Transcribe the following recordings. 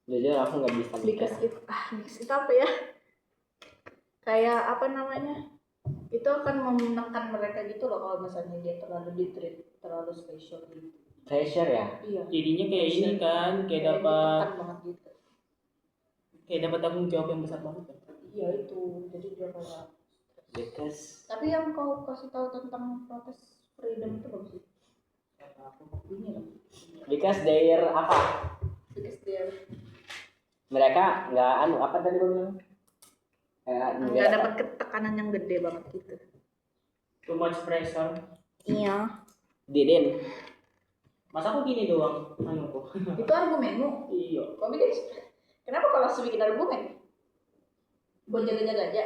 Jujur aku nggak bisa because it apa ya, kayak apa namanya, itu akan memenangkan mereka gitu loh kalau misalnya dia terlalu di-treat terlalu special gitu. Pressure ya? Iya. Jadinya kayak ini kan, kayak dapat ditekan banget gitu. Kayak dapat tanggung jawab yang besar banget kan. Iya itu, jadi dia kayak. Because. Tapi yang kau kasih tahu tentang protes freedom itu bagus sih. Ini loh. Because they're apa? Because they're Mereka nggak apa tadi gue bilang? nggak dapat ketekanan yang gede banget gitu. Too much pressure. Iya. Didin. Masa aku gini doang? Anu kok. Itu argumenmu. Iya. Kok bikin? Kenapa kalau langsung bikin argumen? Buat jaga-jaga aja.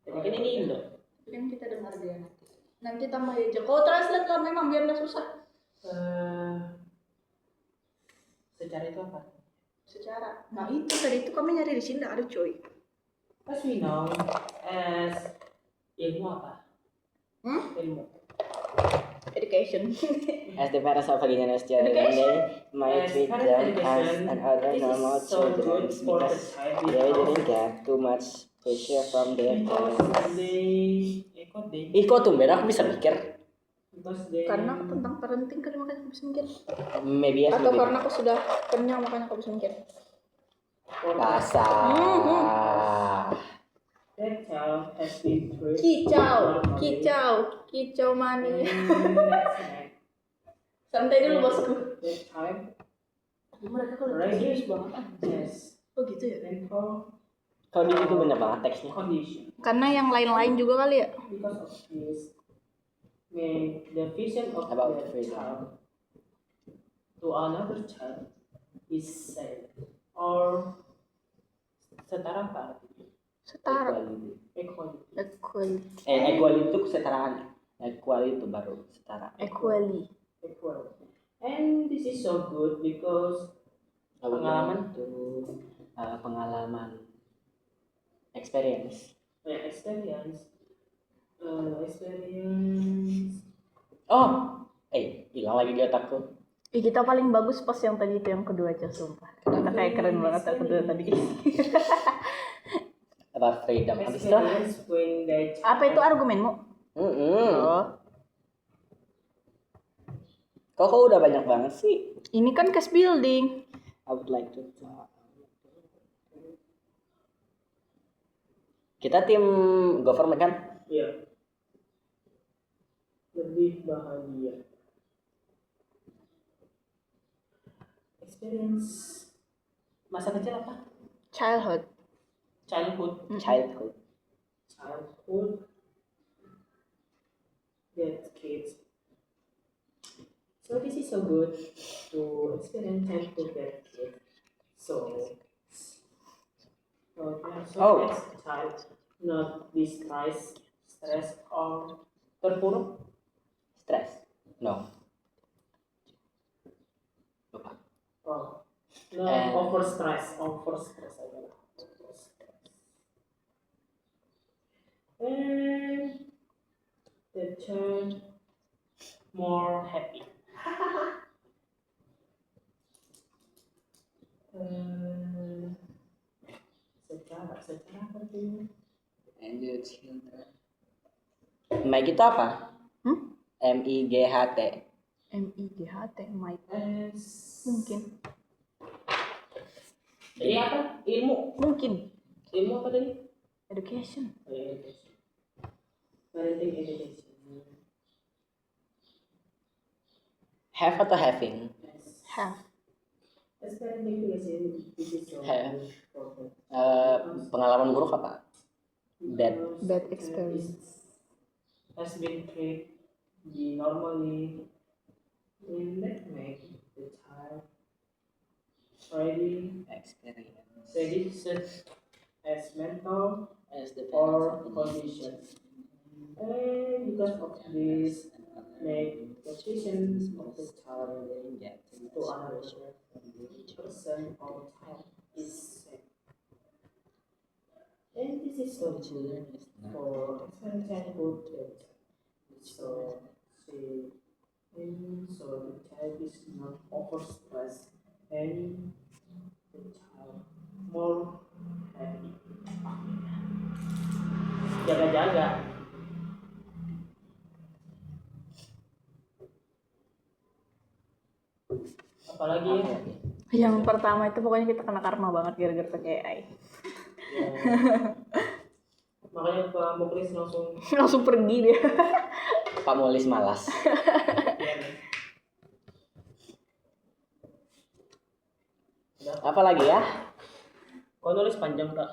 Tapi kan ini Indo. Tapi kan kita dengar dia nanti. Nanti tambah aja. Kau translate lah memang biar nggak susah. Secara itu apa? Secara. Nah itu tadi itu kami nyari di sini nggak ada coy. As we know, as ilmu apa? Ilmu. Education. As the parents of Paginan as children, they might treat them as an other normal children because they didn't get too much pressure from their parents. Kok tumben aku bisa mikir? Karena aku tentang parenting kan makanya aku bisa mikir. Maybe Atau karena aku sudah kenyang makanya aku bisa mikir. Pasar. That child has been treated Kicau mani. Santai dulu bosku. That child Mereka kalau serius banget Oh gitu ya. Kalau di situ banyak banget teksnya. Condition. Karena yang lain-lain juga kali ya. Because of this, may the vision of About that freedom. child to another child is same or setara apa? Setara. Equality. Equality itu kesetaraan. Equality itu baru setara. Equally. And this is so good because pengalaman itu pengalaman experience. Experience. Oh, hilang lagi di otakku. Kita paling bagus pas yang tadi itu yang kedua aja sumpah. Kita kayak keren banget yang kedua tadi. About freedom. Habis itu Apa itu argumenmu? Oh. Kok udah banyak banget sih? Ini kan case building. I would like to talk. Kita tim government kan? Iya. Lebih bahagia. Experience masa kecil apa? Childhood. Childhood. That kids. So this is so good to experience and to get kids. So next child not be stressed or terpuruk. Stress. No. Lupa. No, over stress adalah. And the child more happy. Secara penting. And your children. Mike itu apa? MIGHT. MIGHT, Mike. Mungkin. Iya apa? Ilmu. Mungkin. Ilmu apa tadi? Education. Education. Parenting education. Have atau having? Have. Parenting education. Have. Pengalaman buruk apa? Bad experience. Has been treated normally in that make the child ready such as mental or conditions. And because of this, make decisions of the child to another person or child is safe. And this is so good for childhood. So, see, so the child is not overstressed and the child more happy. Jaga-jaga. Apalagi ya? Yang pertama itu pokoknya kita kena karma banget gara-gara pakai AI. Ya. Makanya Pak Muklis langsung Langsung pergi dia. Pak Mulis malas. Apa lagi ya? Kok nulis panjang Kak?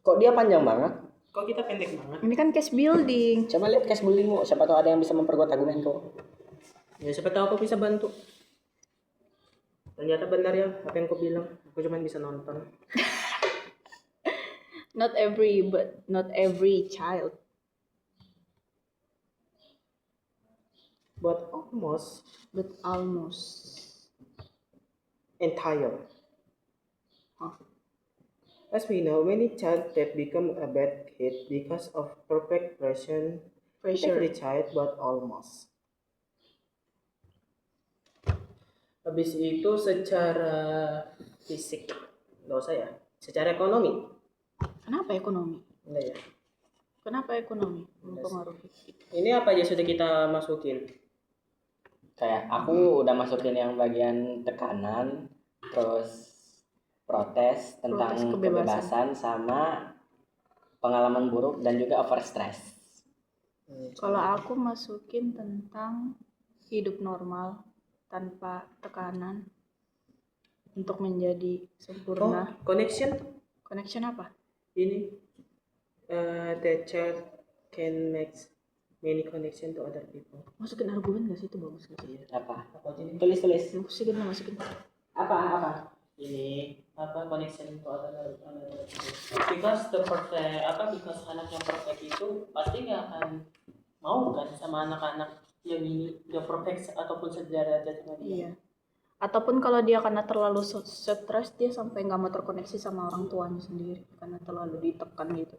Kok dia panjang banget? Kok kita pendek banget? Ini kan case building. Coba lihat case buildingmu, siapa tahu ada yang bisa memperkuat argumenku. Ya siapa tahu aku bisa bantu. Ternyata benar ya apa yang aku bilang. Aku cuma bisa nonton. Not every child. But almost But almost. entire. Huh. As we know, many child that become a bad kid because of perfect pressure. Every child, but almost. Habis itu secara fisik, nggak usah ya. Secara ekonomi, Kenapa ekonomi? enggak ya. Kenapa ekonomi mempengaruhi? Ini apa aja sudah kita masukin? Kayak aku udah masukin yang bagian tekanan, terus protes tentang Protes kebebasan. sama pengalaman buruk dan juga overstress. Kalau aku masukin tentang hidup normal tanpa tekanan untuk menjadi Oh, sempurna. connection Connection apa? ini the child can make many connection to other people. Masukin argumen gak sih? Itu bagus gak sih? Apa? Apa aja nih? Tulis. Masukin. Apa? Ini apa connection to other people? Because the perfect because anak yang perfect itu pasti nggak akan mau kan sama anak-anak yang ini udah perfect ataupun sederajat sama dia. Iya. Ataupun kalau dia karena terlalu stres, dia sampai nggak mau terkoneksi sama orang tuanya sendiri karena terlalu ditekan gitu.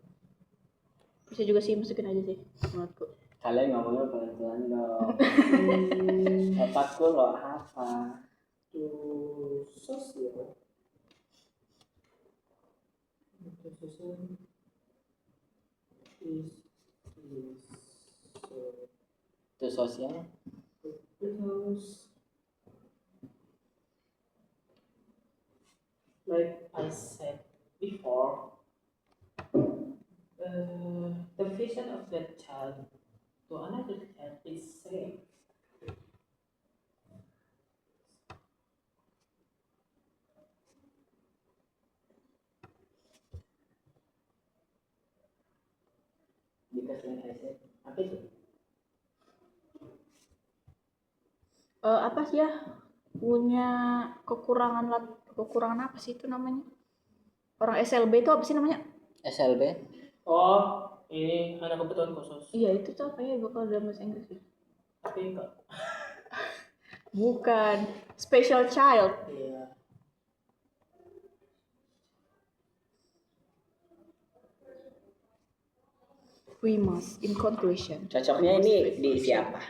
Bisa juga sih, masukin aja sih menurutku. Kalian ngomongnya pelan-pelan dong. Otakku loh apa? To social. To social is Itu sosial. because like I said before, the vision of that child to another child is same. Because like I said, apa itu? Apa sih ya? Punya kekurangan apa sih itu namanya? Orang SLB itu apa sih namanya? SLB? Oh, ini anak kebutuhan khusus. Iya, itu tuh apa ya bakal dalam bahasa Inggris ya? Tapi enggak. Bukan, special child. Iya. We must, in conclusion. Cocoknya ini di siapa?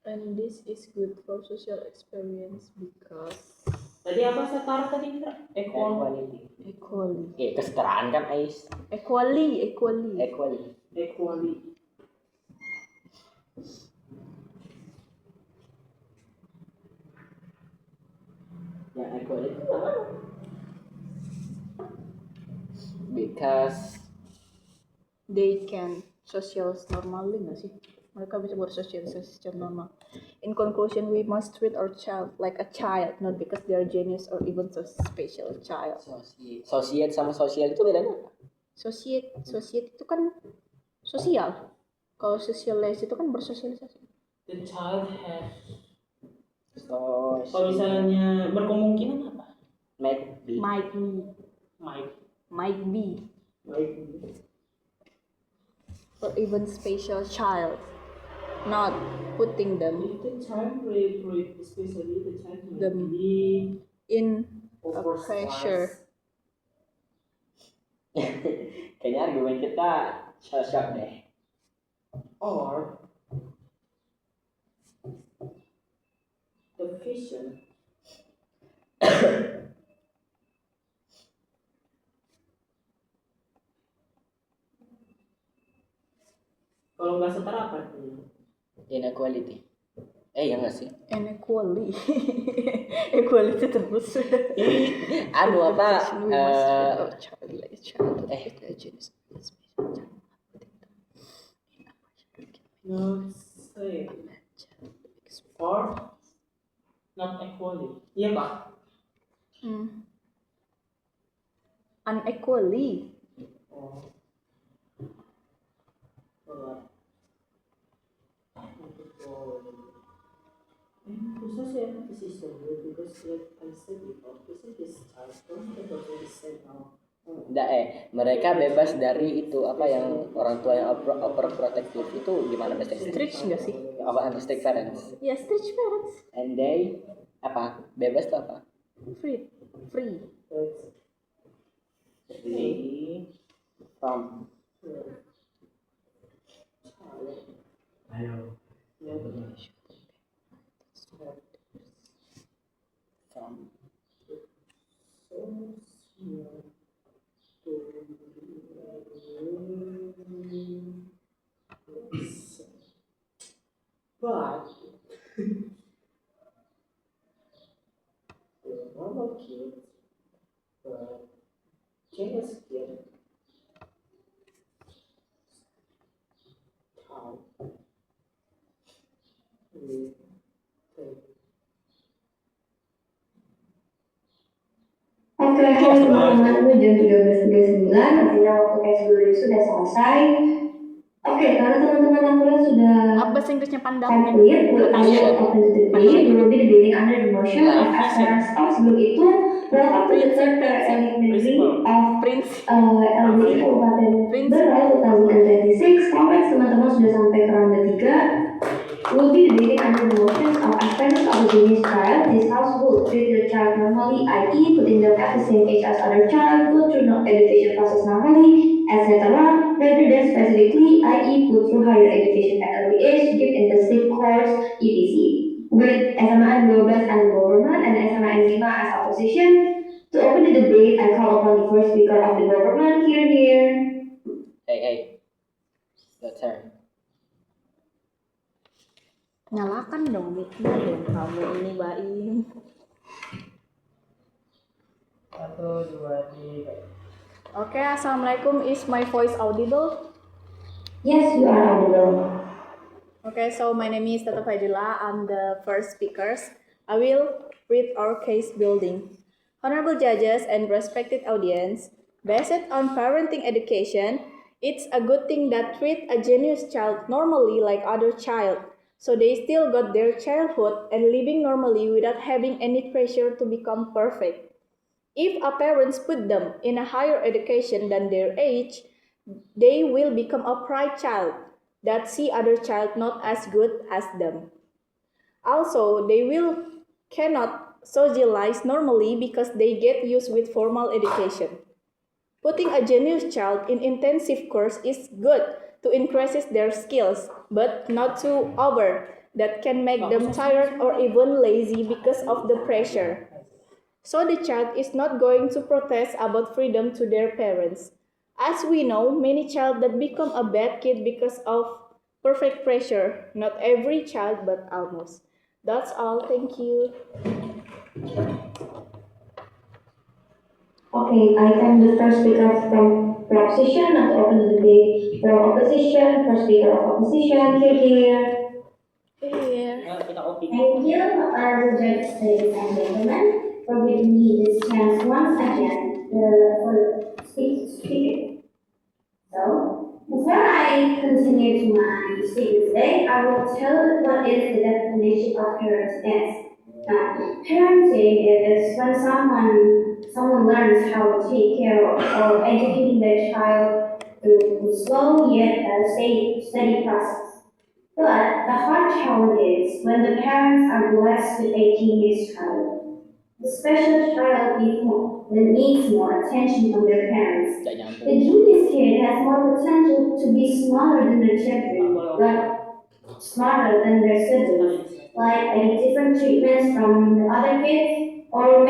And this is good for social experience because Tadi apa saya taruh tadi kita? Equality. Kesetaraan kan Ais? equally. Equality. Yang equality apa? Because They can social normally nggak sih? Mereka bisa bersosialisasi secara normal. In conclusion, we must treat our child like a child, not because they are genius or even so special child. Societ sama sosial itu bedanya apa? Society itu kan sosial. Kalau socialize itu kan bersosialisasi. The child has. Social. Kalau misalnya berkemungkinan apa? Might be. Might be. Or even special child, not putting them If the child especially the child might Them. be in a overstressed. pressure. Kayaknya argumen kita short deh. Or setara apa itu? Inequality. Ya nggak sih? Inequality. Equality terus. Anu apa? We must treat our child like a child with a genius. Not say or not equally. Iya Pak. Unequally. Oh. Alright. Susah sih ya decision because like I said before, this is child. Don't the person is said now. Mereka bebas dari itu apa yang orang tua yang overprotective itu gimana bahasa Inggris? Strict nggak sih? Apa strict parents? Ya, strict parents. And they apa? Bebas tuh apa? Free. Free From ayo. from But the normal kids, but genius kid, how we take. Oke, halo teman-teman, jam 13.39, artinya waktu tes dulu sudah selesai. Oke, karena teman-teman akurat sudah Apa bahasa Inggrisnya pandang? clear, we'll now open to the debate. We will be debating under the motion of Asper's. Sebelum itu, welcome to the third preliminary of Prince. LDI Kabupaten Berau 2026. Congrats teman-teman sudah sampai ke ronde 3. We'll be debating under the motions of as parents of a genius child. This house will treat the child normally, i.e. putting them at the same age as other child, go through no education process normally, etc. Rather than specifically, i.e. put through higher education at early age, give intensive course, etc. With SMAN 12 as government and SMAN 5 as opposition. To open the debate, I call upon the first speaker of the government, here. Hey, your turn. Nyalakan dong mic-nya dong kamu ini, Baim. 1, 2, 3. Oke, assalamualaikum. Is my voice audible? Yes, you are audible. Okay, so my name is Tata Fadila. I'm the first speakers. I will read our case building. Honorable judges and respected audience, based on parenting education, it's a good thing that treat a genius child normally like other child, so they still got their childhood and living normally without having any pressure to become perfect. If a parents put them in a higher education than their age, they will become a pride child that see other child not as good as them. Also, they will cannot socialize normally because they get used with formal education. Putting a genius child in intensive course is good to increase their skills, but not too over that can make them tired or even lazy because of the pressure. So the child is not going to protest about freedom to their parents. As we know, many child that become a bad kid because of perfect pressure. Not every child, but almost. That's all. Thank you. Okay, I thank the first speaker from opposition and open the debate from opposition. First speaker of opposition, here. Here. Kita copy. Thank you, our judges, ladies and gentlemen, for giving me this chance once again for speaking. So, before I continue to my statement today, I will tell what is the definition of parenting. Parenting is when someone learns how to take care of or educating their child through a slow yet steady process. But the hard challenge is when the parents are blessed with a genius child. The special child needs more attention from their parents. The genius kid has more potential to be smarter than their children, but smarter than their siblings. Like different treatments from the other kids, or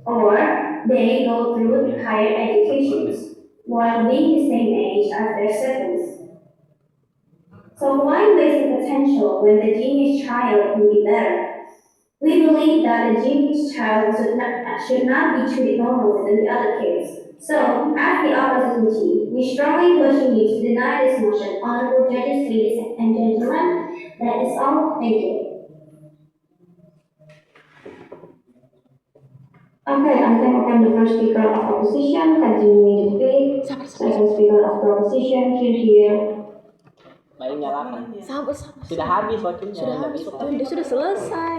or they go through higher educations. while being the same age as their siblings. So why waste the potential when the genius child can be better? We believe that the genius child should not be treated normally than the other kids. So, as the opposite committee, we strongly push you to deny this motion, honorable judges, ladies and gentlemen. That is all. Thank you. Okay, I call upon the first speaker of opposition, continuing the debate. Second speaker of the opposition, here. Mari nyalakan. Sabar, sabar. Sudah habis waktunya. Sudah nggak habis bisa. waktunya, sudah selesai.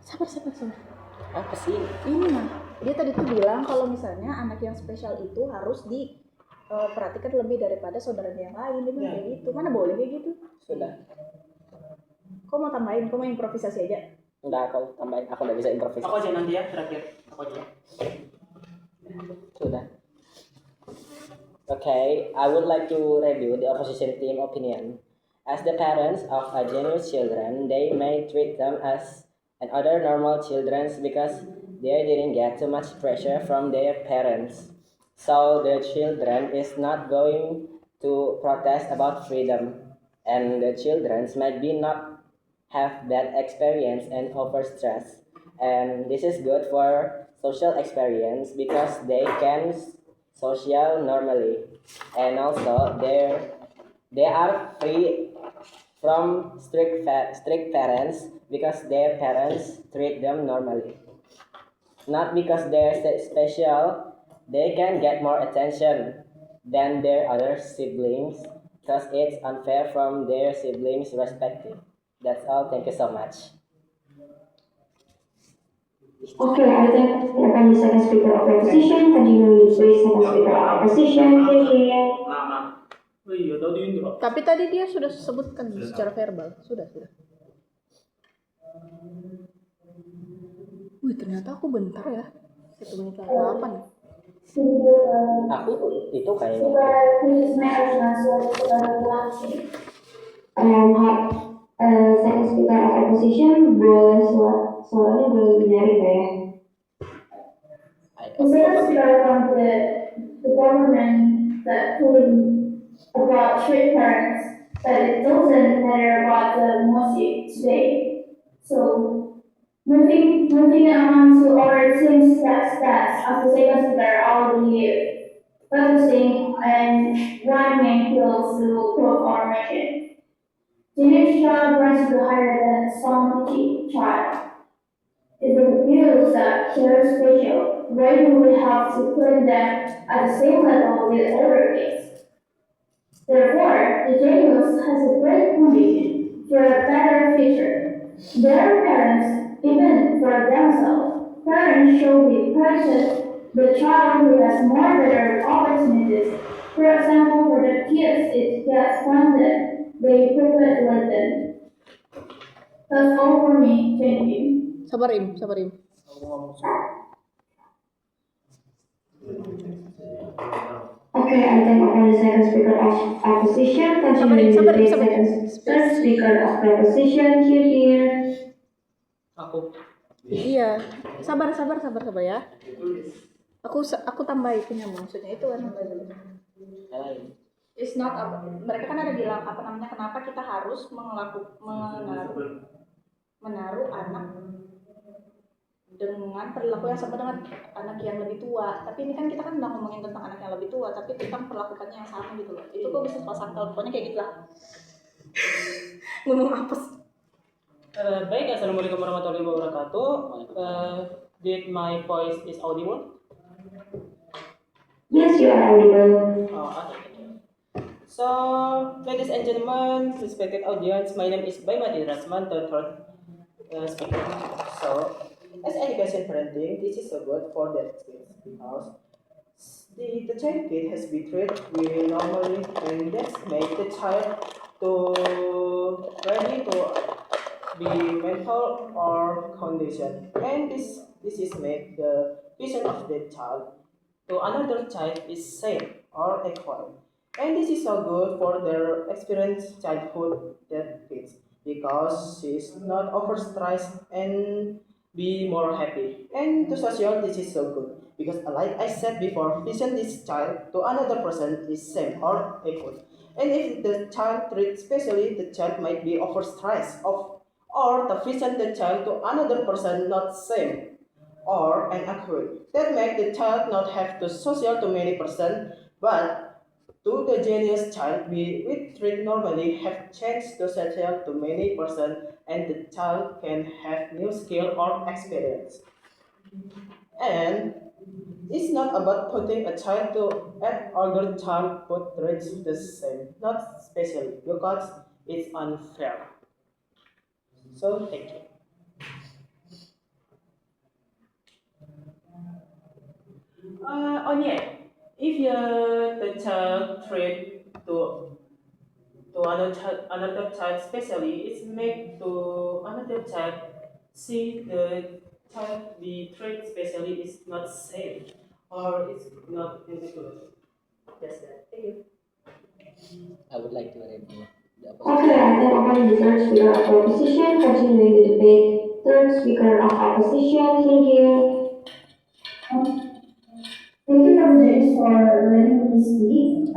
Sabar, sabar, sabar. Apa sih? Ini mah, dia tadi tuh bilang kalau misalnya anak yang spesial itu harus diperhatikan lebih daripada saudaranya yang lain. Dia bilang kayak gitu. Mana boleh kayak gitu? Sudah. Kau mau tambahin? Kau mau improvisasi aja? Enggak, aku tambahin. Aku nggak bisa improvisasi. Aku aja nanti ya terakhir. Aku aja. Sudah. Okay, I would like to review the opposition team opinion. As the parents of a genius children, they may treat them as and other normal children because they didn't get too much pressure from their parents. So the children is not going to protest about freedom, and the children might be not have bad experience and overstress. And this is good for social experience because they can social normally, and also they are free from strict parents because their parents treat them normally. Not because they're special, they can get more attention than their other siblings because it's unfair from their siblings' perspective. That's all. Thank you so much. Okay, I think upon the second speaker of opposition, continuing the second speaker of opposition, here. Oh iya, tadi Indra. Tapi tadi dia sudah sebutkan secara verbal. Sudah. Wih, ternyata aku bentar ya. 1 menit 8. Aku itu kayak Second speaker of opposition boleh suaranya boleh dinyaring ya. The second speaker from the government that pulling about strict parents, but it doesn't matter about the music today. So moving on to our team stats of the second speaker, I will be focusing on one main field to prove our mission. Teenage child runs to higher than some child. If it feels that they're special, why do we have to put them at the same level with older kids? Therefore, the genius has a great ambition for a better future. Their parents, even for themselves, parents should be present the child who has more better opportunities. For example, for the kids it gets funded, they prefer let them. That's all for me. Thank you. Sabar Im. Okay, I think upon the second speaker of opposition, continuing Sabar, the sabar. third speaker of the opposition, here. Aku. Iya. Sabar ya. Aku tambahin penyambung maksudnya itu kan it's not mereka kan ada bilang kenapa kita harus menaruh anak dengan perilaku yang sama dengan anak yang lebih tua. Tapi ini kan kita kan udah ngomongin tentang anak yang lebih tua, tapi tentang perlakukannya yang sama gitu loh. Itu kok bisa salah sangkal, pokoknya kayak gitu lah. Ngomong apa sih? Baik, assalamualaikum warahmatullahi wabarakatuh. Did my voice is audible? Yes, you are audible. Oh, okay, thank you. So, ladies and gentlemen, respected audience, my name is Baimadi Rasman, the third speaker. So, as education parenting, this is so good for that kids because the child kid has been treated really normally, and that's make the child to ready to be mental or condition, and this is make the vision of the child to another child is same or equal, and this is so good for their experience childhood that kids because she is not overstressed and be more happy, and to social this is so good because like I said before, vision this child to another person is same or equal. And if the child treated specially, the child might be overstressed of or the vision the child to another person not same or inaccurate. That make the child not have to social to many person, but to the genius child we treat normally have changed to social to many person and the child can have new skill or experience. And it's not about putting a child to an older child but rates the same, not specially, because it's unfair. So thank you. Yeah, if the child treat to another child specially, it's make to another child see the child be treated specially is not safe or it's not included. That's that. Thank you. I would like to review the Okay, opposition. I then open the third speaker of the opposition, continuing the debate. Third speaker of opposition, thank you. Thank you for James for letting me speak.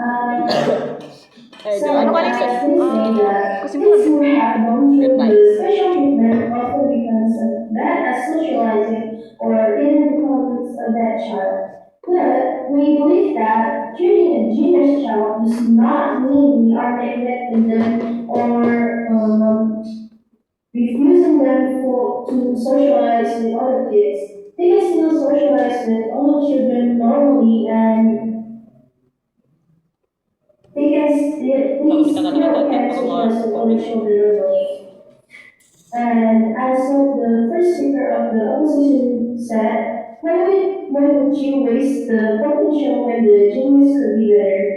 So, Ano kali ni? as they say that Kesimpulan. kids who have gone through Reply. the special treatment often becomes bad at socializing or even becomes a bad child. But we believe that treating a genius child does not mean we are neglecting them or refusing them to socialize with other kids. They can still socialize with other children normally and they Kita still kata-kata can ako mga socialize with other topic. children normally. And as the first speaker of the opposition said, when would you waste the potential when the genius could be better?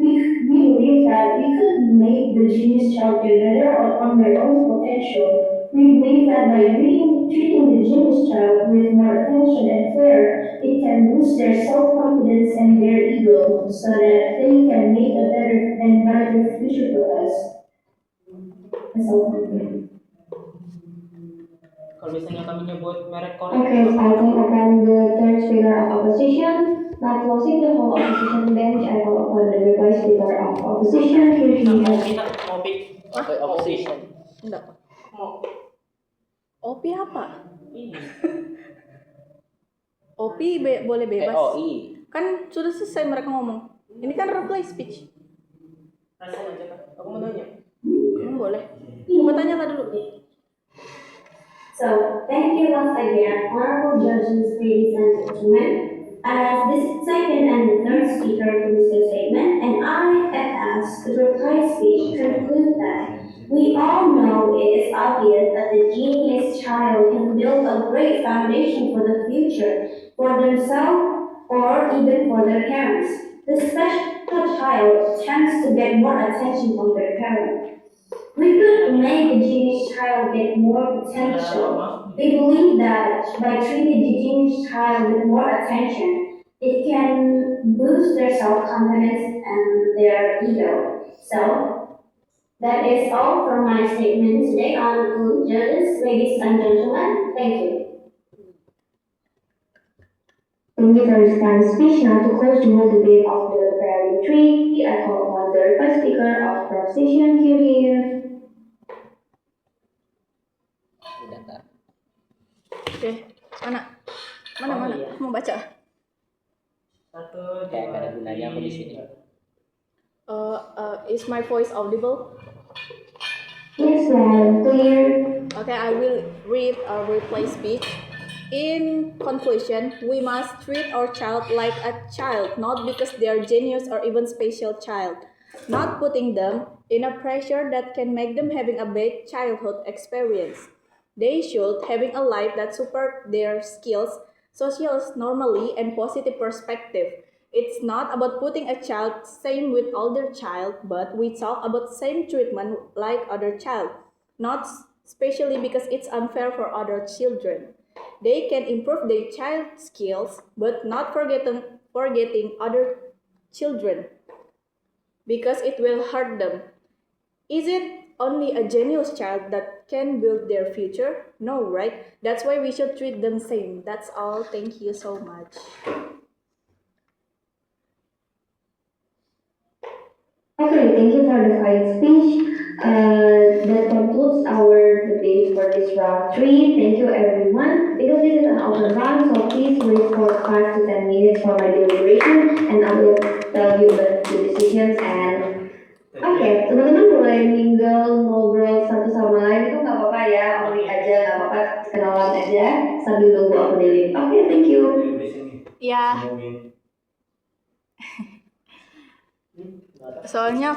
We believe that we could make the genius child get better on their own potential. We believe that by treating the genius child with more attention and care, it can boost their self-confidence and their ego so that they can make a better and brighter future for us. That's all. Kalau misalnya kami nyebut merek Okay, korek, I think again the third speaker of opposition. Now closing the whole opposition bench, I call upon the vice speaker of opposition, mau Kirti. kita mau pick Opposition. Enggak. mau OP apa? ini OP boleh bebas. POI. Kan sudah selesai mereka ngomong. Ini kan reply speech. rasa aja kan. Aku mau nanya. Boleh. Coba tanya lah dulu. So, thank you once again, honorable judges, ladies and gentlemen. As this second and the third speaker to this statement, and I have asked the reply speech conclude that we all know it is obvious that the genius child can build a great foundation for the future, for themselves or even for their parents. The special child tends to get more attention from their parents. We could make the genius child get more potential. We believe that by treating the genius child with more attention, it can boost their self-confidence and their ego. So, that is all for my statement today on judges, ladies and gentlemen. Thank you. Thank you for this kind speech. Now to close the whole debate of the Parallel 3, I call upon the first speaker of proposition here. Udah ntar. Oke. Mana? Mana? iya. Mau baca? Satu, Kayak dua, nggak ada gunanya aku di sini. tiga. Is my voice audible? Yes, loud and clear. Okay, I will read a reply speech. In conclusion, we must treat our child like a child, not because they are genius or even special child, not putting them in a pressure that can make them having a bad childhood experience. They should having a life that support their skills, social normally and positive perspective. It's not about putting a child same with older child, but we talk about same treatment like other child, not especially because it's unfair for other children. They can improve their child skills, but not forgetting other children because it will hurt them. Is it only a genius child that can build their future? No, right? That's why we should treat them same. That's all. Thank you so much. Okay, thank you for the quiet speech. That concludes our debate for this round three. Thank you, everyone. Because this is an open round, so please wait for 5 to 10 minutes for my deliberation, and I will tell you the decisions. And oke, teman-teman boleh mingle ngobrol satu sama lain itu nggak apa-apa ya, omongin aja nggak apa-apa, kenalan aja sambil nunggu aku delete. Oke, thank you. Ya, soalnya